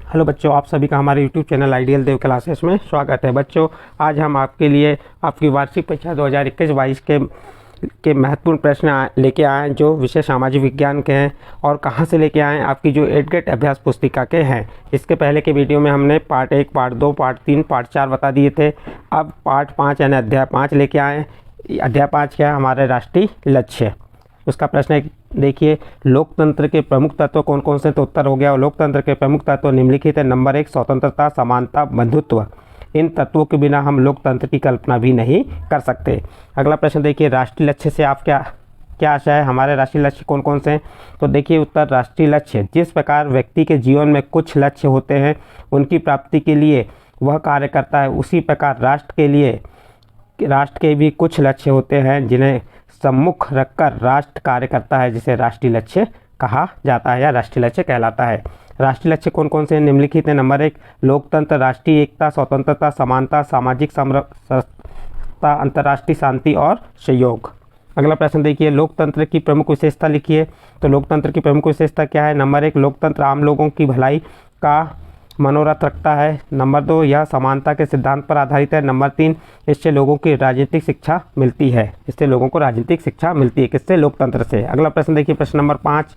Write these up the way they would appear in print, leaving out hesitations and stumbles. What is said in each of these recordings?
Hello बच्चों, आप सभी का हमारे यूट्यूब चैनल आइडियल देव क्लासेस में स्वागत है। बच्चों, आज हम आपके लिए आपकी वार्षिक परीक्षा 2021-22 के महत्वपूर्ण प्रश्न लेके आए हैं, जो विषय सामाजिक विज्ञान के हैं और कहाँ से लेके आए हैं, आपकी जो 8 गेट अभ्यास पुस्तिका के हैं। इसके पहले के वीडियो में हमने पार्ट 1, पार्ट 2, पार्ट 3, पार्ट 4 बता दिए थे। अब पार्ट 5 यानी अध्याय 5 लेके आए हैं। अध्याय 5 क्या है? हमारे राष्ट्रीय लक्ष्य। उसका प्रश्न है, देखिए, लोकतंत्र के प्रमुख तत्व कौन कौन से? तो उत्तर हो गया, लोकतंत्र के प्रमुख तत्व निम्नलिखित है। नंबर 1, स्वतंत्रता, समानता, बंधुत्व। इन तत्वों के बिना हम लोकतंत्र की कल्पना भी नहीं कर सकते। अगला प्रश्न देखिए, राष्ट्रीय लक्ष्य से आप क्या आशा है? हमारे राष्ट्रीय लक्ष्य कौन कौन से हैं? तो देखिए उत्तर, राष्ट्रीय लक्ष्य, जिस प्रकार व्यक्ति के जीवन में कुछ लक्ष्य होते हैं, उनकी प्राप्ति के लिए वह कार्य करता है, उसी प्रकार राष्ट्र के भी कुछ लक्ष्य होते हैं जिन्हें सम्मुख रखकर राष्ट्र कार्य करता है, जिसे राष्ट्रीय लक्ष्य कहा जाता है या राष्ट्रीय लक्ष्य कहलाता है। राष्ट्रीय लक्ष्य कौन कौन से हैं? निम्नलिखित हैं। नंबर 1, लोकतंत्र, राष्ट्रीय एकता, स्वतंत्रता, समानता, सामाजिक समरसता, अंतर्राष्ट्रीय शांति और सहयोग। अगला प्रश्न देखिए, लोकतंत्र की प्रमुख विशेषता लिखिए। तो लोकतंत्र की प्रमुख विशेषता क्या है? नंबर 1, लोकतंत्र आम लोगों की भलाई का मनोरथ रखता है। नंबर 2, यह समानता के सिद्धांत पर आधारित है। नंबर 3, इससे लोगों की राजनीतिक शिक्षा मिलती है। इससे लोगों को राजनीतिक शिक्षा मिलती है किससे? लोकतंत्र से। अगला प्रश्न देखिए, प्रश्न नंबर 5,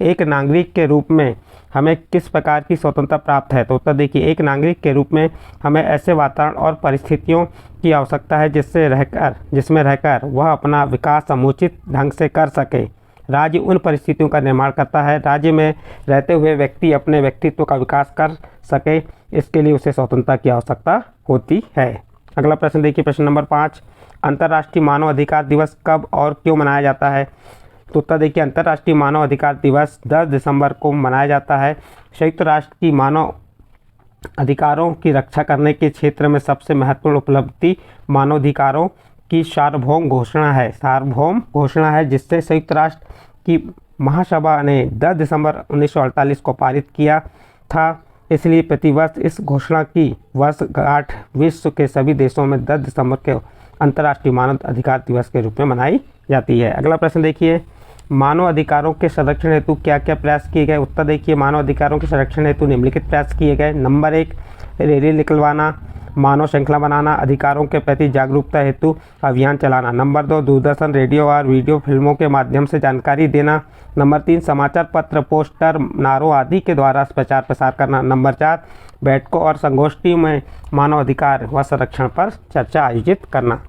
एक नागरिक के रूप में हमें किस प्रकार की स्वतंत्रता प्राप्त है? तो उत्तर देखिए, एक नागरिक के रूप में हमें ऐसे वातावरण और परिस्थितियों की आवश्यकता है जिसमें रहकर वह अपना विकास समुचित ढंग से कर सके। राज्य उन परिस्थितियों का निर्माण करता है, राज्य में रहते हुए व्यक्ति अपने व्यक्तित्व का विकास कर सके, इसके लिए उसे स्वतंत्रता की आवश्यकता होती है। अगला प्रश्न देखिए, प्रश्न नंबर 5, अंतर्राष्ट्रीय मानव अधिकार दिवस कब और क्यों मनाया जाता है? तो उत्तर देखिए, अंतर्राष्ट्रीय मानव अधिकार दिवस 10 दिसंबर को मनाया जाता है। संयुक्त राष्ट्र की मानव अधिकारों की रक्षा करने के क्षेत्र में सबसे महत्वपूर्ण उपलब्धि मानवाधिकारों की सार्वभौम घोषणा है, जिससे संयुक्त राष्ट्र की महासभा ने 10 दिसंबर 1948 को पारित किया था। इसलिए प्रतिवर्ष इस घोषणा की वर्षगांठ विश्व के सभी देशों में 10 दिसंबर के अंतर्राष्ट्रीय मानव अधिकार दिवस के रूप में मनाई जाती है। अगला प्रश्न देखिए, मानव अधिकारों के संरक्षण हेतु क्या क्या प्रयास किए गए? उत्तर देखिए, मानव अधिकारों के संरक्षण हेतु निम्नलिखित प्रयास किए गए। नंबर 1, रैली निकलवाना, मानव श्रृंखला बनाना, अधिकारों के प्रति जागरूकता हेतु अभियान चलाना। नंबर 2, दूरदर्शन, रेडियो और वीडियो फिल्मों के माध्यम से जानकारी देना। नंबर 3, समाचार पत्र, पोस्टर, नारों आदि के द्वारा प्रचार प्रसार करना। नंबर 4, बैठकों और संगोष्ठी में मानव अधिकार व संरक्षण पर चर्चा आयोजित करना।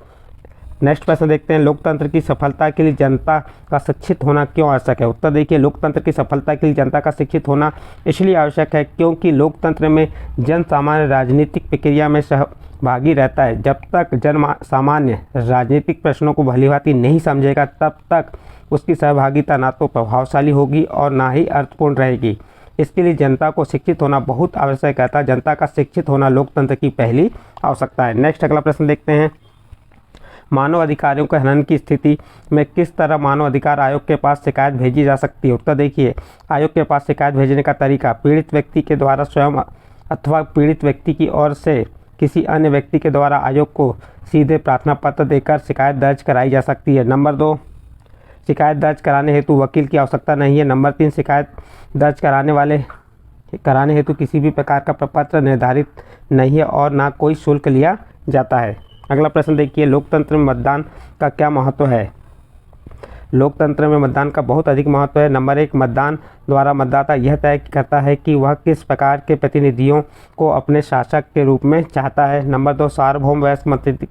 नेक्स्ट प्रश्न देखते हैं, लोकतंत्र की सफलता के लिए जनता का शिक्षित होना क्यों आवश्यक है? उत्तर देखिए, लोकतंत्र की सफलता के लिए जनता का शिक्षित होना इसलिए आवश्यक है क्योंकि लोकतंत्र में जन सामान्य राजनीतिक प्रक्रिया में सहभागी रहता है। जब तक जन सामान्य राजनीतिक प्रश्नों को भलीभांति नहीं समझेगा, तब तक उसकी सहभागिता ना तो प्रभावशाली होगी और ना ही अर्थपूर्ण रहेगी। इसके लिए जनता को शिक्षित होना बहुत आवश्यक है। जनता का शिक्षित होना लोकतंत्र की पहली आवश्यकता है। नेक्स्ट अगला प्रश्न देखते हैं, मानव अधिकारों के हनन की स्थिति में किस तरह मानव अधिकार आयोग के पास शिकायत भेजी जा सकती है? उत्तर देखिए, आयोग के पास शिकायत भेजने का तरीका, पीड़ित व्यक्ति के द्वारा स्वयं अथवा पीड़ित व्यक्ति की ओर से किसी अन्य व्यक्ति के द्वारा आयोग को सीधे प्रार्थना पत्र देकर शिकायत दर्ज कराई जा सकती है। नंबर 2, शिकायत दर्ज कराने हेतु वकील की आवश्यकता नहीं है। नंबर 3, शिकायत दर्ज कराने हेतु किसी भी प्रकार का प्रपत्र निर्धारित नहीं है और ना कोई शुल्क लिया जाता है। अगला प्रश्न देखिए, लोकतंत्र में मतदान का क्या महत्व है? लोकतंत्र में मतदान का बहुत अधिक महत्व है। नंबर 1, मतदान द्वारा मतदाता यह तय करता है कि वह किस प्रकार के प्रतिनिधियों को अपने शासक के रूप में चाहता है। नंबर 2, सार्वभौम वयस्क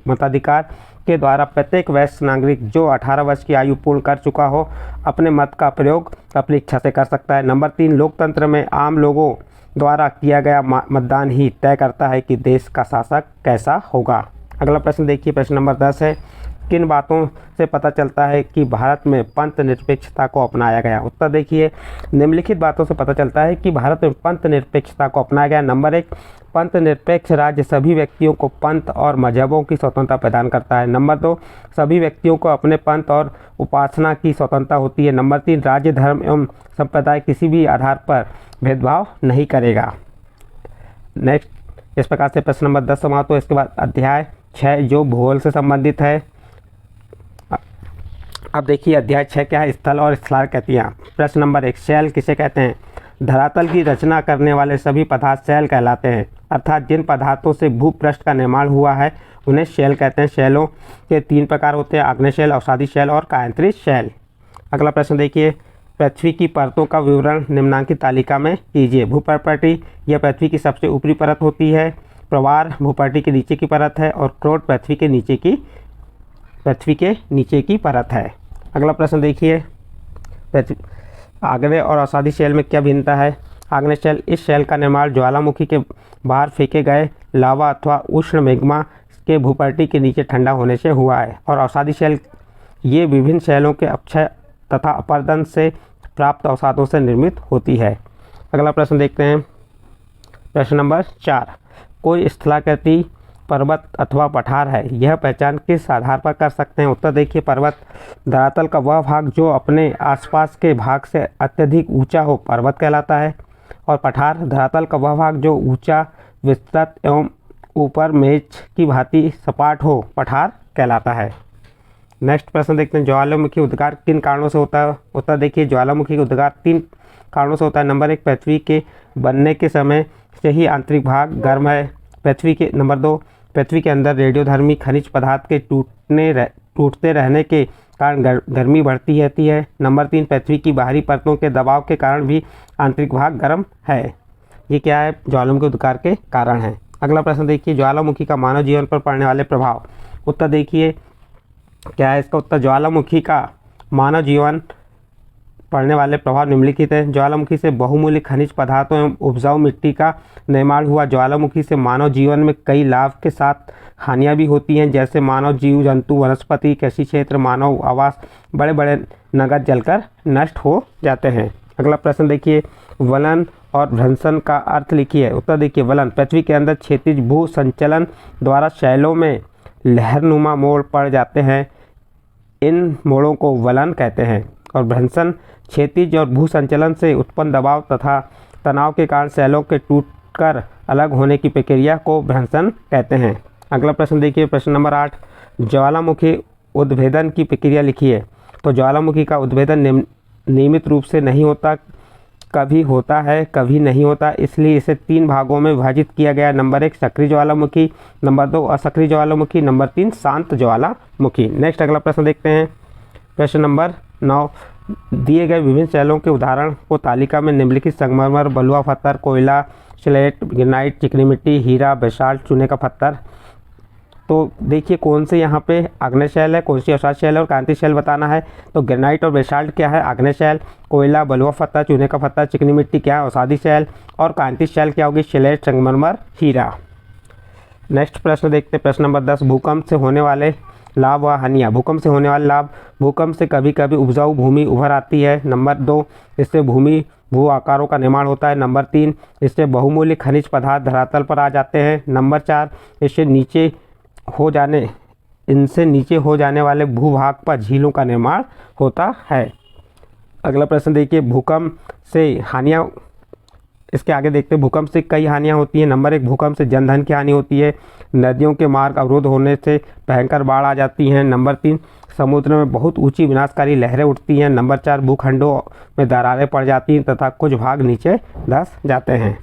मताधिकार के द्वारा प्रत्येक वयस्क नागरिक जो 18 वर्ष की आयु पूर्ण कर चुका हो, अपने मत का प्रयोग अपनी इच्छा से कर सकता है। नंबर 3, लोकतंत्र में आम लोगों द्वारा किया गया मतदान ही तय करता है कि देश का शासक कैसा होगा। अगला प्रश्न देखिए, प्रश्न नंबर 10 है, किन बातों से पता चलता है कि भारत में पंथ निरपेक्षता को अपनाया गया? उत्तर देखिए, निम्नलिखित बातों से पता चलता है कि भारत में पंथ निरपेक्षता को अपनाया गया। नंबर 1, पंथ निरपेक्ष राज्य सभी व्यक्तियों को पंथ और मजहबों की स्वतंत्रता प्रदान करता है। नंबर 2, सभी व्यक्तियों को अपने पंथ और उपासना की स्वतंत्रता होती है। नंबर 3, राज्य, धर्म एवं संप्रदाय किसी भी आधार पर भेदभाव नहीं करेगा। नेक्स्ट, इस प्रकार से प्रश्न नंबर 10 समाप्त हो। इसके बाद अध्याय 6 जो भूगोल से संबंधित है। अब देखिए अध्याय 6 क्या है? स्थल और स्थलाकृतियाँ। प्रश्न नंबर 1, शैल किसे कहते हैं? धरातल की रचना करने वाले सभी पदार्थ शैल कहलाते हैं, अर्थात जिन पदार्थों से भूपृष्ठ का निर्माण हुआ है उन्हें शैल कहते हैं। शैलों के 3 प्रकार होते हैं, आग्नेय शैल, अवसादी शैल और कायांतरित शैल। अगला प्रश्न देखिए, पृथ्वी की परतों का विवरण निम्नांकित तालिका में कीजिए। भूपर्पटी यह पृथ्वी की सबसे ऊपरी परत होती है। प्रवार भूपर्टी के नीचे की परत है और क्रोट पृथ्वी के नीचे की परत है। अगला प्रश्न देखिए, आग्नेय और अवसादी शैल में क्या भिन्नता है। आग्नेय शैल, इस शैल का निर्माण ज्वालामुखी के बाहर फेंके गए लावा अथवा उष्ण मैग्मा के भूपर्टी के नीचे ठंडा होने से हुआ है। और अवसादी शैल, ये विभिन्न शैलों के अपक्षय तथा अपरदन से प्राप्त अवसादों से निर्मित होती है। अगला प्रश्न देखते हैं, प्रश्न नंबर 4, कोई स्थलाकृति पर्वत अथवा पठार है, यह पहचान किस आधार पर कर सकते हैं। उत्तर देखिए, पर्वत धरातल का वह भाग जो अपने आसपास के भाग से अत्यधिक ऊंचा हो, पर्वत कहलाता है। और पठार धरातल का वह भाग जो ऊंचा, विस्तृत एवं ऊपर मेज की भांति सपाट हो, पठार कहलाता है। नेक्स्ट प्रश्न देखते हैं, ज्वालामुखी उद्गार किन कारणों से होता है। उत्तर देखिए, ज्वालामुखी का उद्गार 3 कारणों से होता है। नंबर 1, पृथ्वी के बनने के समय से ही आंतरिक भाग गर्म है। नंबर 2, पृथ्वी के अंदर रेडियोधर्मी खनिज पदार्थ के टूटते रहने के कारण गर्मी बढ़ती रहती है। नंबर 3, पृथ्वी की बाहरी परतों के दबाव के कारण भी आंतरिक भाग गर्म है। ये क्या है, ज्वालामुखी उद्गार के कारण है। अगला प्रश्न देखिए, ज्वालामुखी का मानव जीवन पर पड़ने वाले प्रभाव। उत्तर देखिए, क्या है इसका उत्तर, ज्वालामुखी का मानव जीवन पड़ने वाले प्रभाव निम्नलिखित हैं। ज्वालामुखी से बहुमूल्य खनिज पदार्थों एवं उपजाऊ मिट्टी का निर्माण हुआ। ज्वालामुखी से मानव जीवन में कई लाभ के साथ हानियां भी होती हैं, जैसे मानव जीव जंतु, वनस्पति, कृषि क्षेत्र, मानव आवास, बड़े बड़े नगर जलकर नष्ट हो जाते हैं। अगला प्रश्न देखिए, वलन और भ्रंशन का अर्थ लिखिए। उत्तर देखिए, वलन, पृथ्वी के अंदर क्षैतिज भू संचलन द्वारा शैलों में लहरनुमा मोड़ पड़ जाते हैं, इन मोड़ों को वलन कहते हैं। और भ्रंशन, क्षैतिज और भू संचलन से उत्पन्न दबाव तथा तनाव के कारण शैलों के टूटकर अलग होने की प्रक्रिया को भ्रंशन कहते हैं। अगला प्रश्न देखिए, प्रश्न नंबर 8, ज्वालामुखी उद्भेदन की प्रक्रिया लिखिए। तो ज्वालामुखी का उद्भेदन नियमित रूप से नहीं होता, कभी होता है कभी नहीं होता, इसलिए इसे 3 भागों में विभाजित किया गया। नंबर 1, सक्रिय ज्वालामुखी, नंबर 2, असक्रिय ज्वालामुखी, नंबर 3, शांत ज्वालामुखी। नेक्स्ट अगला प्रश्न देखते हैं, प्रश्न नंबर 9, दिए गए विभिन्न शैलों के उदाहरण को तालिका में निम्नलिखित संगमरमर, बलुआ पत्थर, कोयला, स्लेट, ग्रेनाइट, चिकनी मिट्टी, हीरा, बेसाल्ट, चूने का पत्थर। तो देखिए कौन से यहाँ पे आग्नेय शैल है, कौन सी अवसाद शैल है और कांति शैल बताना है। तो ग्रेनाइट और बेसाल्ट क्या है, आग्नेय शैल, कोयला, बलुआ पत्थर, चूने का पत्थर, चिकनी मिट्टी क्या है, अवसादी शैल, और कांति शैल क्या होगी, स्लेट, संगमरमर, हीरा। नेक्स्ट प्रश्न देखते हैं, प्रश्न नंबर 10, भूकंप से होने वाले लाभ व हानियाँ। भूकंप से होने वाले लाभ, भूकंप से कभी कभी उपजाऊ भूमि उभर आती है। नंबर 2, इससे भू आकारों का निर्माण होता है। नंबर 3, इससे बहुमूल्य खनिज पदार्थ धरातल पर आ जाते हैं। नंबर 4, इनसे नीचे हो जाने वाले भूभाग पर झीलों का निर्माण होता है। अगला प्रश्न देखिए, भूकंप से हानियाँ, इसके आगे देखते हैं, भूकंप से कई हानियाँ होती हैं। नंबर 1, भूकंप से जनधन की हानि होती है, नदियों के मार्ग अवरुद्ध होने से भयंकर बाढ़ आ जाती हैं। नंबर 3, समुद्र में बहुत ऊंची विनाशकारी लहरें उठती हैं। नंबर 4, भूखंडों में दरारें पड़ जाती हैं तथा कुछ भाग नीचे धंस जाते हैं।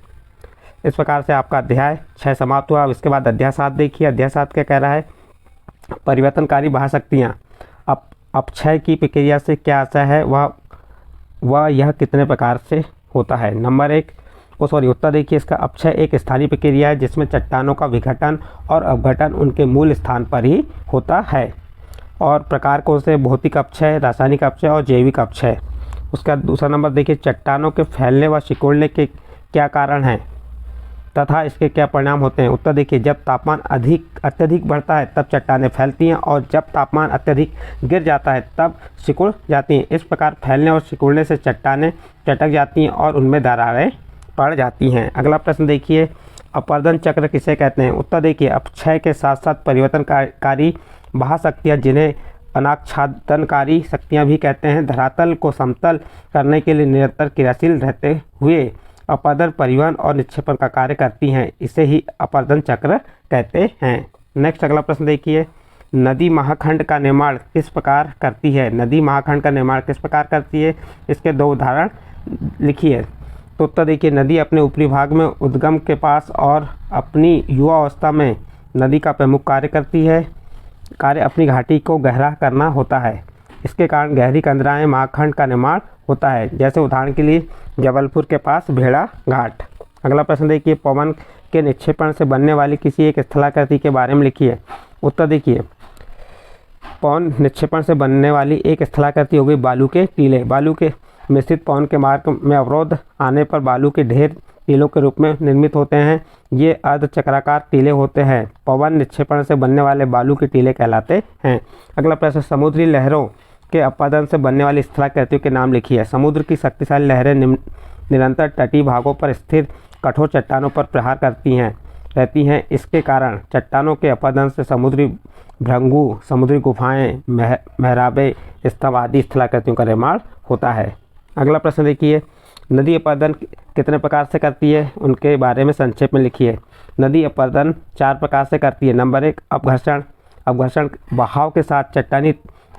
इस प्रकार से आपका अध्याय 6 समाप्त हुआ। अब इसके बाद अध्याय 7 देखिए। अध्याय 7 क्या कह रहा है, परिवर्तनकारी महाशक्तियाँ। अपक्षय की प्रक्रिया से क्या आशय है, वह यह कितने प्रकार से होता है। नंबर 1, उत्तर देखिए इसका, अपक्षय एक स्थानीय प्रक्रिया है जिसमें चट्टानों का विघटन और अपघटन उनके मूल स्थान पर ही होता है। और प्रकार कौन से, भौतिक अपक्षय, रासायनिक अपक्षय और जैविक अपक्षय। उसका दूसरा नंबर देखिए, चट्टानों के फैलने व सिकुड़ने के क्या कारण हैं तथा इसके क्या परिणाम होते हैं। उत्तर देखिए, जब तापमान अत्यधिक बढ़ता है तब चट्टानें फैलती हैं और जब तापमान अत्यधिक गिर जाता है तब सिकुड़ जाती हैं। इस प्रकार फैलने और सिकुड़ने से चट्टानें चटक जाती हैं और उनमें दरारें पड़ जाती हैं। अगला प्रश्न देखिए, अपरदन चक्र किसे कहते हैं। उत्तर देखिए, अपक्षय के साथ साथ परिवर्तनकारी महाशक्तियाँ, जिन्हें अनाच्छादनकारी शक्तियाँ भी कहते हैं, धरातल को समतल करने के लिए निरंतर क्रियाशील रहते हुए अपरदन, परिवहन और निक्षेपण का कार्य करती हैं। इसे ही अपरदन चक्र कहते हैं। नेक्स्ट अगला प्रश्न देखिए, नदी महाखंड का निर्माण किस प्रकार करती है। नदी महाखंड का निर्माण किस प्रकार करती है, इसके 2 उदाहरण लिखिए। तो उत्तर देखिए, नदी अपने ऊपरी भाग में उद्गम के पास और अपनी युवा अवस्था में नदी का प्रमुख कार्य अपनी घाटी को गहरा करना होता है। इसके कारण गहरी कंदराएँ महाखंड का निर्माण होता है, जैसे उदाहरण के लिए जबलपुर के पास भेड़ा घाट। अगला प्रश्न देखिए, पवन के निक्षेपण से बनने वाली किसी एक स्थलाकृति के बारे में लिखिए। उत्तर देखिए, पवन निक्षेपण से बनने वाली एक स्थलाकृति हो गई बालू के टीले। बालू के मिश्रित पवन के मार्ग में अवरोध आने पर बालू के ढेर टीलों के रूप में निर्मित होते हैं। ये अर्धचक्राकार टीले होते हैं। पवन निक्षेपण से बनने वाले बालू के टीले कहलाते हैं। अगला प्रश्न, समुद्री लहरों के अपतन से बनने वाली स्थलाकृतियों के नाम लिखिए। समुद्र की शक्तिशाली लहरें निरंतर तटीय भागों पर स्थिर कठोर चट्टानों पर प्रहार रहती हैं। इसके कारण चट्टानों के अपतन से समुद्री भृंगु, समुद्री गुफाएं, मेहराबे, स्तंभ आदि स्थलाकृतियों का निर्माण होता है। अगला प्रश्न देखिए, नदी अपरदन कितने प्रकार से करती है, उनके बारे में संक्षेप में लिखिए। नदी अपरदन 4 प्रकार से करती है। नंबर 1, अपघर्षण बहाव के साथ चट्टानी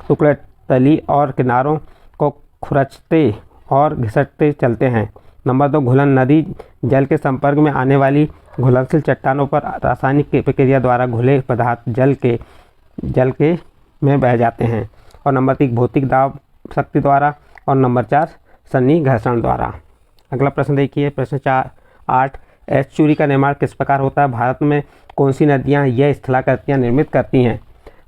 टुकड़े तली और किनारों को खुरचते और घिसटते चलते हैं। नंबर 2, घुलन। नदी जल के संपर्क में आने वाली घुलनशील चट्टानों पर रासायनिक प्रक्रिया द्वारा घुले पदार्थ जल के में बह जाते हैं। और नंबर 3, भौतिक दाब शक्ति द्वारा। और नंबर 4, सन्नी घर्षण द्वारा। अगला प्रश्न देखिए, प्रश्न 8, एस्चुरी का निर्माण किस प्रकार होता है? भारत में कौन सी नदियाँ यह स्थलाकृतियाँ निर्मित करती हैं?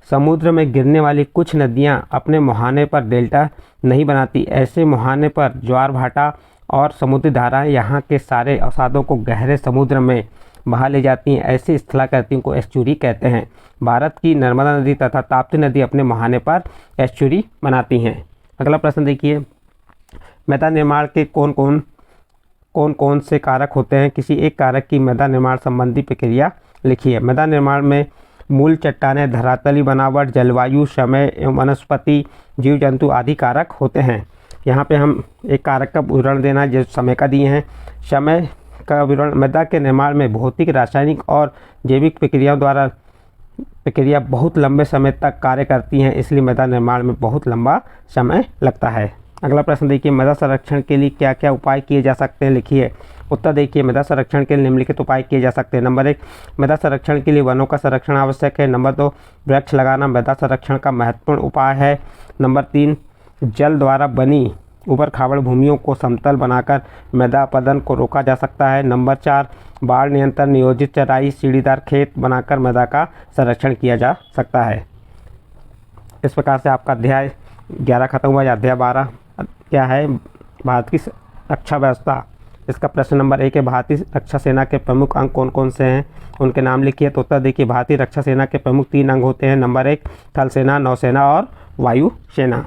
समुद्र में गिरने वाली कुछ नदियाँ अपने मुहाने पर डेल्टा नहीं बनाती। ऐसे मुहाने पर ज्वार भाटा और समुद्री धाराएं यहाँ के सारे अवसादों को गहरे समुद्र में बहा ले जाती हैं। ऐसी स्थलाकृतियों को एस्चुरी कहते हैं। भारत की नर्मदा नदी तथा ताप्ती नदी अपने मुहाने पर एस्चुरी बनाती हैं। अगला प्रश्न देखिए, मृदा निर्माण के कौन कौन से कारक होते हैं? किसी एक कारक की मृदा निर्माण संबंधी प्रक्रिया लिखिए। मृदा निर्माण में मूल चट्टानें, धरातली बनावट, जलवायु, समय एवं वनस्पति, जीव जंतु आदि कारक होते हैं। यहाँ पे हम एक कारक का विवरण देना जो समय का दिए हैं। समय का विवरण, मृदा के निर्माण में भौतिक, रासायनिक और जैविक प्रक्रिया बहुत लंबे समय तक कार्य करती हैं, इसलिए मृदा निर्माण में बहुत लंबा समय लगता है। अगला प्रश्न देखिए, मृदा संरक्षण के लिए क्या क्या उपाय किए जा सकते हैं, लिखिए। उत्तर देखिए, मृदा संरक्षण के लिए निम्नलिखित उपाय किए जा सकते हैं। नंबर 1, मृदा संरक्षण के लिए वनों का संरक्षण आवश्यक है। नंबर 2, वृक्ष लगाना मृदा संरक्षण का महत्वपूर्ण उपाय है। नंबर 3, जल द्वारा बनी ऊबड़ खाबड़ भूमियों को समतल बनाकर मृदा अपरदन को रोका जा सकता है। नंबर 4, बाढ़ नियंत्रण, नियोजित चराई, सीढ़ीदार खेत बनाकर मृदा का संरक्षण किया जा सकता है। इस प्रकार से आपका अध्याय 11 खत्म हुआ। अध्याय 12 क्या है? भारत की रक्षा व्यवस्था। इसका प्रश्न नंबर 1 है, भारतीय रक्षा सेना के प्रमुख अंग कौन कौन से हैं, उनके नाम लिखिए। तो उत्तर देखिए, भारतीय रक्षा सेना के प्रमुख 3 अंग होते हैं। नंबर 1, थल सेना, नौसेना और वायु सेना।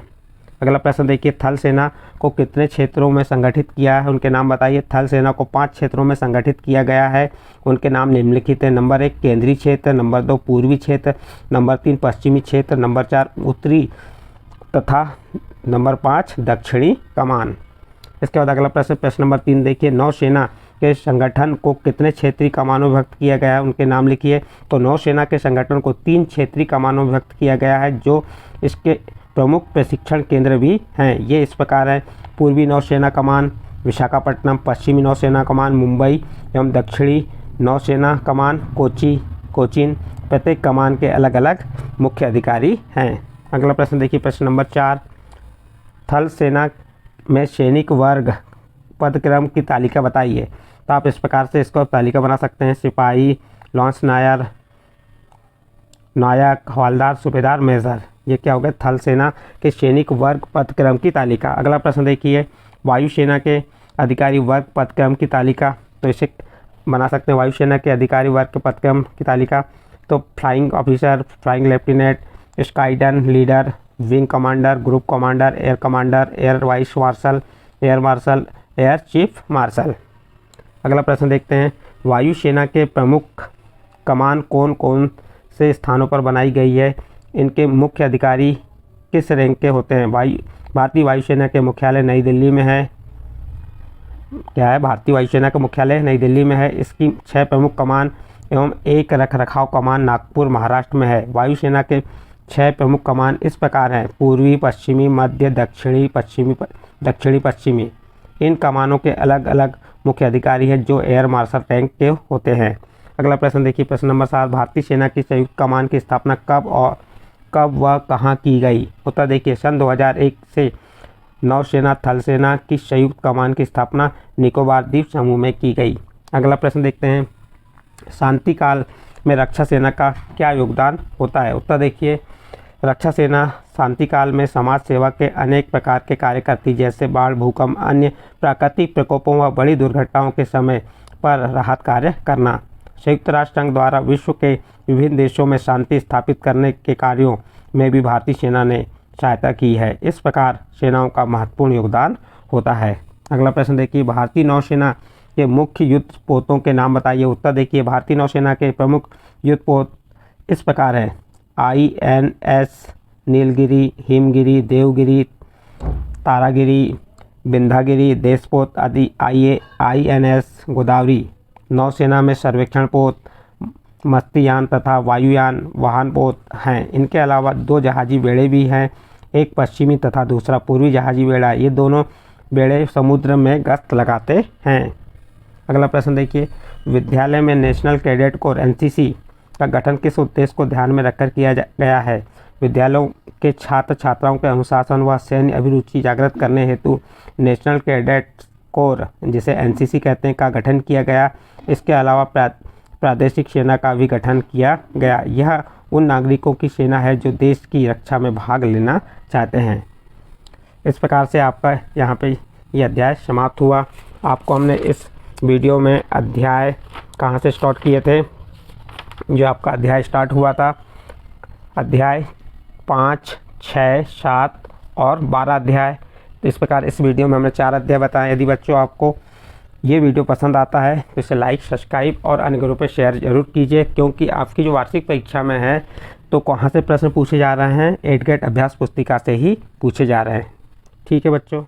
अगला प्रश्न देखिए, थल सेना को कितने क्षेत्रों में संगठित किया है, उनके नाम बताइए। थल सेना को 5 क्षेत्रों में संगठित किया गया है, उनके नाम निम्नलिखित हैं। नंबर 1, केंद्रीय क्षेत्र। नंबर 2, पूर्वी क्षेत्र। नंबर 3, पश्चिमी क्षेत्र। नंबर 4, उत्तरी तथा नंबर 5, दक्षिणी कमान। इसके बाद अगला प्रश्न नंबर 3 देखिए, नौसेना के संगठन को कितने क्षेत्रीय कमानों में विभक्त किया गया है, उनके नाम लिखिए। तो नौसेना के संगठन को 3 क्षेत्रीय कमानों में विभक्त किया गया है, जो इसके प्रमुख प्रशिक्षण केंद्र भी हैं। ये इस प्रकार हैं: पूर्वी नौसेना कमान विशाखापट्टनम, पश्चिमी नौसेना कमान मुंबई एवं दक्षिणी नौसेना कमान कोचीन। प्रत्येक कमान के अलग अलग मुख्य अधिकारी हैं। अगला प्रश्न देखिए, प्रश्न नंबर 4, थल सेना में सैनिक वर्ग पदक्रम की तालिका बताइए। तो आप इस प्रकार से इसको तालिका बना सकते हैं: सिपाही, लॉन्स नायर, नायक, हवलदार, सूबेदार, मेजर। ये क्या हो गया? थल सेना के सैनिक वर्ग पदक्रम की तालिका। अगला प्रश्न देखिए, वायुसेना के अधिकारी वर्ग पदक्रम की तालिका। तो इसे बना सकते हैं वायुसेना के अधिकारी वर्ग के पदक्रम की तालिका। तो flying officer, flying lieutenant, squadron leader, wing commander, group commander, air commander, air vice marshal, air chief marshal. अगला प्रश्न देखते हैं, वायुसेना के प्रमुख कमान कौन कौन से स्थानों पर बनाई गई है, इनके मुख्य अधिकारी किस रैंक के होते हैं? भारतीय वायुसेना के मुख्यालय नई दिल्ली में है। क्या है? भारतीय वायुसेना का मुख्यालय नई दिल्ली में है। इसकी 6 प्रमुख कमान एवं 1 रखरखाव कमान नागपुर महाराष्ट्र में है। वायुसेना के 6 प्रमुख कमान इस प्रकार हैं: पूर्वी, पश्चिमी, मध्य, दक्षिणी, पश्चिमी। इन कमानों के अलग अलग मुख्य अधिकारी हैं जो एयर मार्शल रैंक के होते हैं। अगला प्रश्न देखिए, प्रश्न नंबर 7, भारतीय सेना की संयुक्त कमान की स्थापना कब व कहाँ की गई? उत्तर देखिए, सन 2001 से नौसेना थल सेना की संयुक्त कमान की स्थापना निकोबार द्वीप समूह में की गई। अगला प्रश्न देखते हैं, शांति काल में रक्षा सेना का क्या योगदान होता है? उत्तर देखिए, रक्षा सेना शांति काल में समाज सेवा के अनेक प्रकार के कार्य करती, जैसे बाढ़, भूकंप, अन्य प्राकृतिक प्रकोपों व बड़ी दुर्घटनाओं के समय पर राहत कार्य करना। संयुक्त राष्ट्र संघ द्वारा विश्व के विभिन्न देशों में शांति स्थापित करने के कार्यों में भी भारतीय सेना ने सहायता की है। इस प्रकार सेनाओं का महत्वपूर्ण योगदान होता है। अगला प्रश्न देखिए, भारतीय नौसेना के मुख्य युद्ध पोतों के नाम बताइए। उत्तर देखिए, भारतीय नौसेना के प्रमुख युद्ध पोत इस प्रकार हैं: INS नीलगिरी, हिमगिरी, देवगिरी, तारागिरी, विंध्यागिरी, देशपोत आदि INS गोदावरी। नौसेना में सर्वेक्षण पोत, मत्स्ययान तथा वायुयान वाहन पोत हैं। इनके अलावा 2 जहाजी बेड़े भी हैं, एक पश्चिमी तथा दूसरा पूर्वी जहाजी बेड़ा। ये दोनों बेड़े समुद्र में गश्त लगाते हैं। अगला प्रश्न देखिए, विद्यालय में नेशनल कैडेट कोर NCC का गठन किस उद्देश्य को ध्यान में रखकर किया गया है? विद्यालयों के छात्र छात्राओं के अनुशासन व सैन्य अभिरुचि जागृत करने हेतु नेशनल कैडेट कोर, जिसे NCC कहते हैं, का गठन किया गया। इसके अलावा प्रादेशिक सेना का भी गठन किया गया। यह उन नागरिकों की सेना है जो देश की रक्षा में भाग लेना चाहते हैं। इस प्रकार से आपका यहाँ पे यह अध्याय समाप्त हुआ। आपको हमने इस वीडियो में अध्याय कहाँ से स्टार्ट किए थे, जो आपका अध्याय स्टार्ट हुआ था अध्याय 5, 6, 7 और 12 अध्याय। तो इस प्रकार इस वीडियो में हमने 4 अध्याय बताए। यदि बच्चों आपको ये वीडियो पसंद आता है तो इसे लाइक, सब्सक्राइब और अन्य ग्रुप पर शेयर जरूर कीजिए, क्योंकि आपकी जो वार्षिक परीक्षा में है तो कहाँ से प्रश्न पूछे जा रहे हैं, 8 गेट अभ्यास पुस्तिका से ही पूछे जा रहे हैं। ठीक है बच्चों।